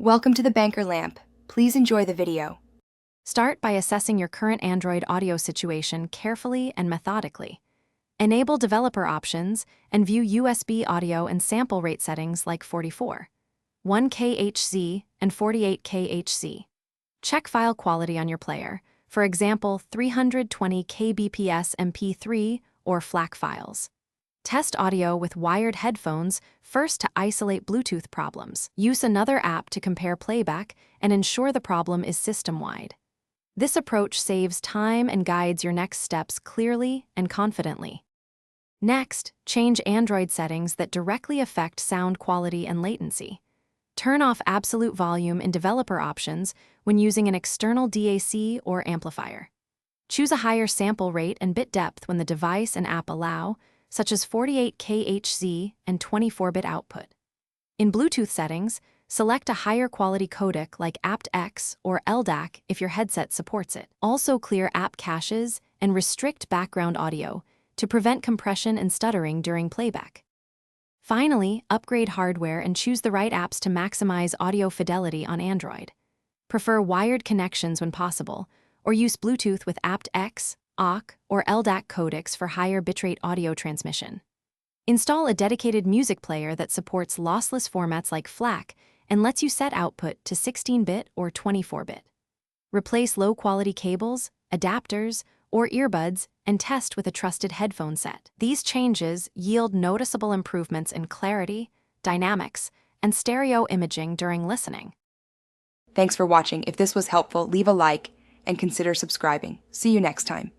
Welcome to the Banker Lamp. Please enjoy the video. Start by assessing your current Android audio situation carefully and methodically. Enable developer options and view USB audio and sample rate settings like 44, 1 kHz, and 48 kHz. Check file quality on your player, for example 320 kbps MP3 or FLAC files. Test audio with wired headphones first to isolate Bluetooth problems. Use another app to compare playback and ensure the problem is system-wide. This approach saves time and guides your next steps clearly and confidently. Next, change Android settings that directly affect sound quality and latency. Turn off absolute volume in developer options when using an external DAC or amplifier. Choose a higher sample rate and bit depth when the device and app allow, such as 48 kHz and 24-bit output. In Bluetooth settings, select a higher quality codec like aptX or LDAC if your headset supports it. Also clear app caches and restrict background audio to prevent compression and stuttering during playback. Finally, upgrade hardware and choose the right apps to maximize audio fidelity on Android. Prefer wired connections when possible, or use Bluetooth with aptX, AUX, or LDAC codecs for higher bitrate audio transmission. Install a dedicated music player that supports lossless formats like FLAC and lets you set output to 16-bit or 24-bit. Replace low-quality cables, adapters, or earbuds and test with a trusted headphone set. These changes yield noticeable improvements in clarity, dynamics, and stereo imaging during listening. Thanks for watching. If this was helpful, leave a like and consider subscribing. See you next time.